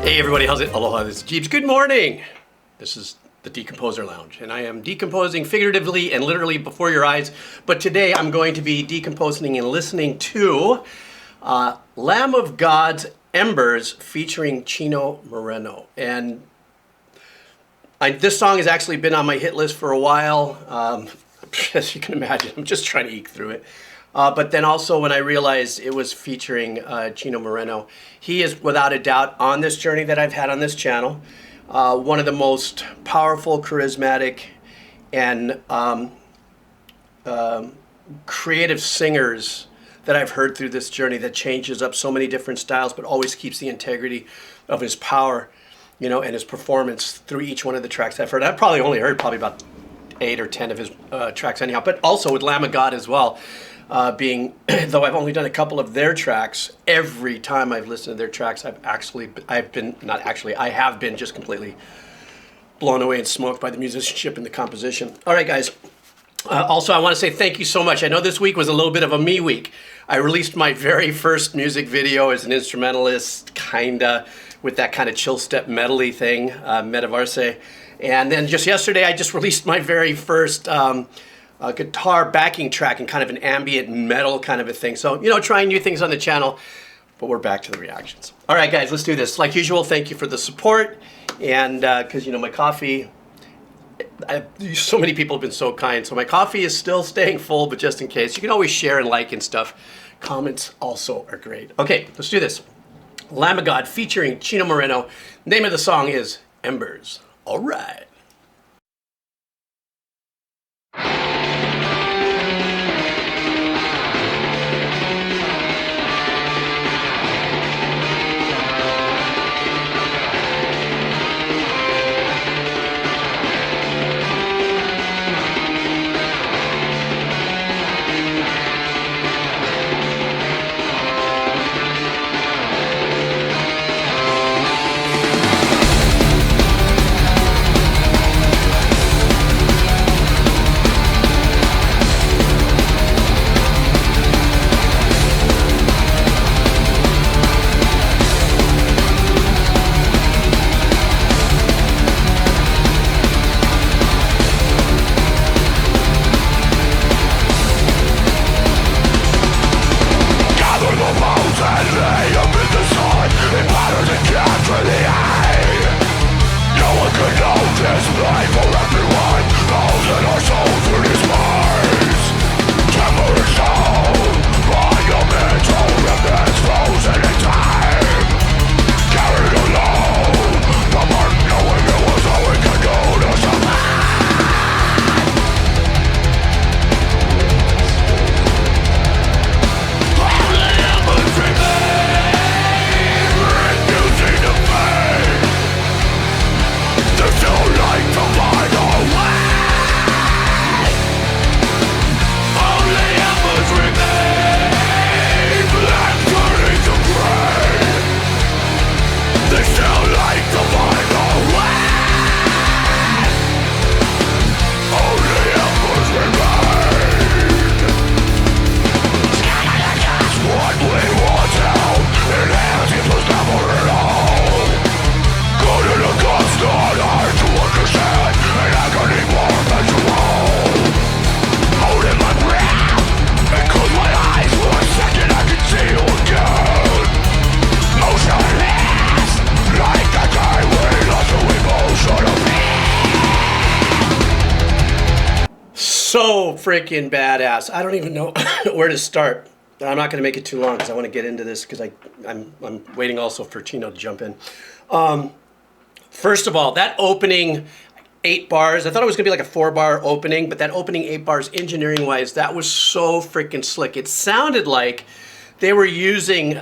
Hey everybody, how's it? Aloha, this is Geebz. Good morning! This is the Decomposer Lounge, and I am decomposing figuratively and literally before your eyes, but today I'm going to be decomposing and listening to Lamb of God's Embers featuring Chino Moreno. And this song has actually been on my hit list for a while. As you can imagine, I'm just trying to eke through it. But then also when I realized it was featuring Chino Moreno, he is without a doubt on this journey that I've had on this channel, one of the most powerful, charismatic, and creative singers that I've heard through this journey, that changes up so many different styles but always keeps the integrity of his power, you know, and his performance through each one of the tracks I've heard. I've probably only heard about 8 or 10 of his tracks anyhow, but also with Lamb of God as well. Though I've only done a couple of their tracks, every time I've listened to their tracks, I have been just completely blown away and smoked by the musicianship and the composition. All right, guys. Also, I want to say thank you so much. I know this week was a little bit of a me week. I released my very first music video as an instrumentalist, kinda, with that kind of chill step medley thing, Metaverse. And then just yesterday, I just released my very first guitar backing track and kind of an ambient metal kind of a thing. So, you know, trying new things on the channel, but we're back to the reactions. All right, guys, let's do this. Like usual, thank you for the support. And because, you know, my coffee, so many people have been so kind. So my coffee is still staying full, but just in case, you can always share and like and stuff. Comments also are great. Okay, let's do this. Lamb of God featuring Chino Moreno. Name of the song is Embers. All right. So freaking badass. I don't even know where to start. I'm not going to make it too long because I want to get into this because I'm waiting also for Chino to jump in. First of all, that opening 8 bars, I thought it was going to be like a 4-bar opening, but that opening 8 bars, engineering-wise, that was so freaking slick. It sounded like they were using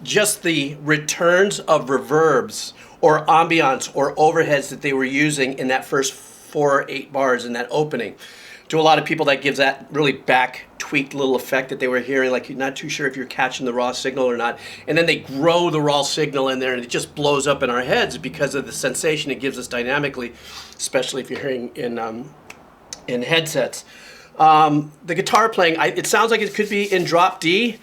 just the returns of reverbs or ambiance or overheads that they were using in that first 4 or 8 bars in that opening. To a lot of people, that gives that really back tweaked little effect that they were hearing, like you're not too sure if you're catching the raw signal or not. And then they grow the raw signal in there and it just blows up in our heads because of the sensation it gives us dynamically, especially if you're hearing in headsets. The guitar playing, it sounds like it could be in drop D,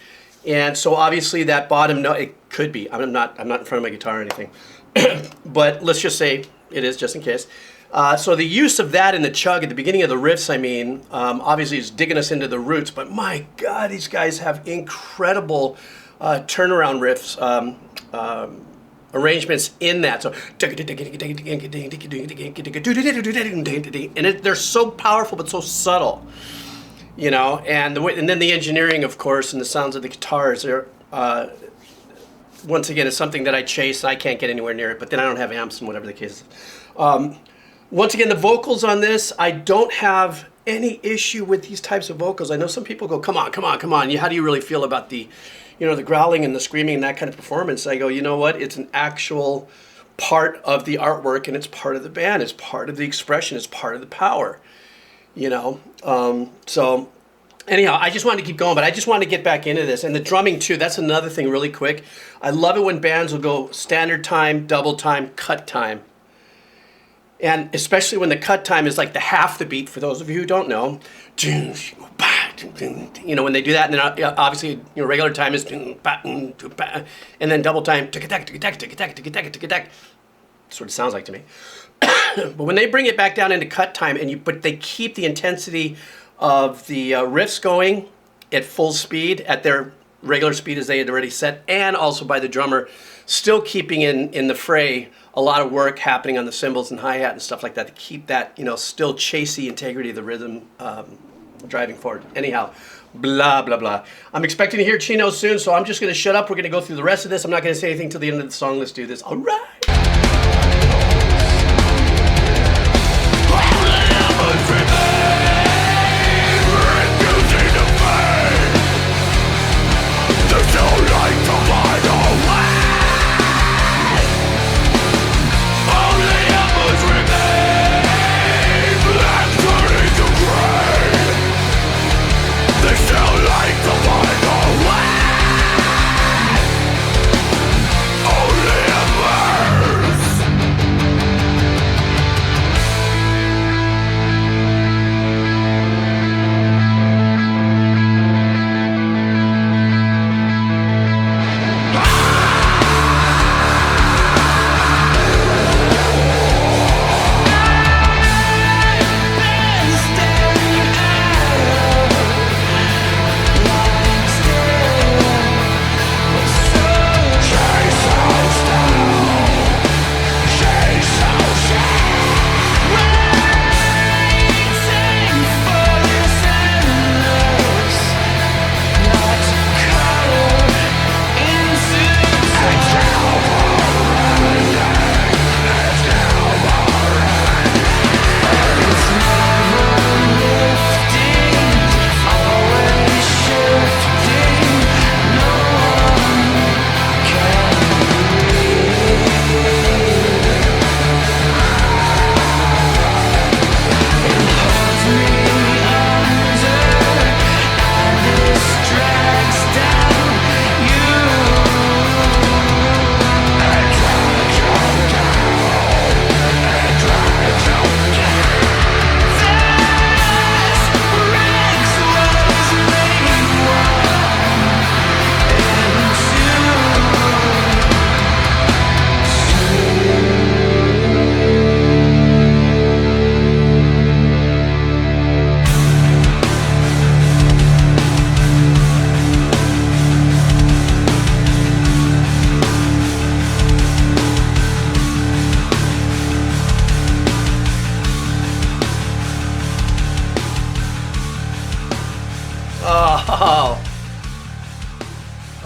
And so obviously that bottom note, it could be. I'm not in front of my guitar or anything, but let's just say it is, just in case. So the use of that in the chug at the beginning of the riffs, I mean, obviously is digging us into the roots, but my God, these guys have incredible turnaround riffs, arrangements in that. So, and they're so powerful but so subtle, you know. And then the engineering, of course, and the sounds of the guitars are, once again, is something that I chase. And I can't get anywhere near it, but then I don't have amps and whatever the case is. Once again, the vocals on this, I don't have any issue with these types of vocals. I know some people go, come on, come on, come on. How do you really feel about the, you know, the growling and the screaming and that kind of performance? I go, you know what? It's an actual part of the artwork, and it's part of the band. It's part of the expression. It's part of the power, you know? So anyhow, I just wanted to keep going, but I just wanted to get back into this. And the drumming too, that's another thing really quick. I love it when bands will go standard time, double time, cut time. And especially when the cut time is like the half the beat, for those of you who don't know. You know, when they do that, and then obviously, you know, regular time is, and then double time, that's what it sounds like to me. But when they bring it back down into cut time, but they keep the intensity of the riffs going at full speed, at their regular speed as they had already set, and also by the drummer still keeping in the fray a lot of work happening on the cymbals and hi-hat and stuff like that to keep that, you know, still chase the integrity of the rhythm driving forward. Anyhow, blah, blah, blah. I'm expecting to hear Chino soon, so I'm just going to shut up. We're going to go through the rest of this. I'm not going to say anything till the end of the song. Let's do this. All right.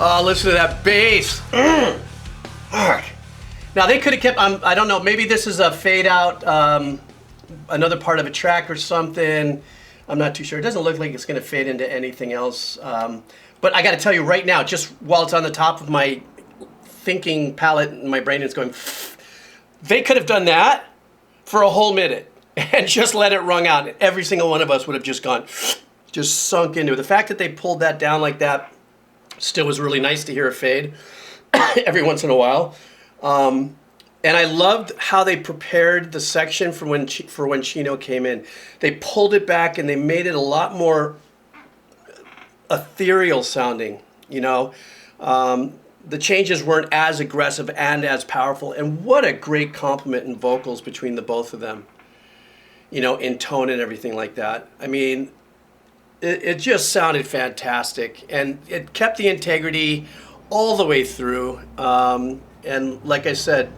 Oh, listen to that bass. Now they could have kept, I don't know, maybe this is a fade out, another part of a track or something. I'm not too sure. It doesn't look like it's going to fade into anything else. But I got to tell you right now, just while it's on the top of my thinking palette and my brain is going, they could have done that for a whole minute and just let it rung out. Every single one of us would have just gone, just sunk into it. The fact that they pulled that down like that still was really nice to hear a fade every once in a while. And I loved how they prepared the section for when Chino came in. They pulled it back and they made it a lot more ethereal sounding. You know, the changes weren't as aggressive and as powerful. And what a great compliment in vocals between the both of them. You know, in tone and everything like that. I mean, it just sounded fantastic, and it kept the integrity all the way through. And like I said,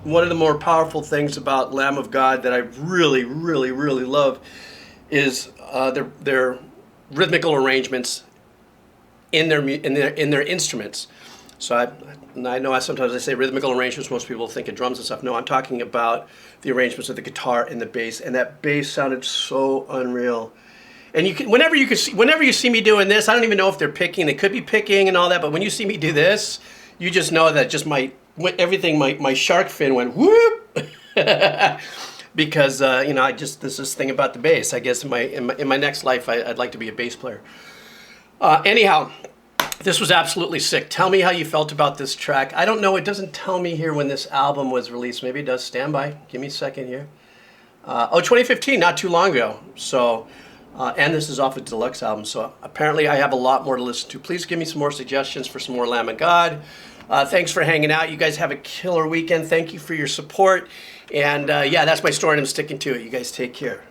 one of the more powerful things about Lamb of God that I really, really, really love is their rhythmical arrangements in their instruments. So I know sometimes I say rhythmical arrangements. Most people think of drums and stuff. No, I'm talking about the arrangements of the guitar and the bass, and that bass sounded so unreal. And whenever you see me doing this, I don't even know if they're picking. They could be picking and all that, but when you see me do this, you just know that just my shark fin went whoop, because you know, this is this thing about the bass. I guess in my next life, I'd like to be a bass player. Anyhow, this was absolutely sick. Tell me how you felt about this track. I don't know. It doesn't tell me here when this album was released. Maybe it does. Stand by. Give me a second here. 2015, not too long ago. So. And this is off a deluxe album, so apparently I have a lot more to listen to. Please give me some more suggestions for some more Lamb of God. Thanks for hanging out. You guys have a killer weekend. Thank you for your support. And yeah, that's my story, and I'm sticking to it. You guys take care.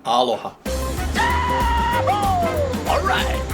Aloha. All right.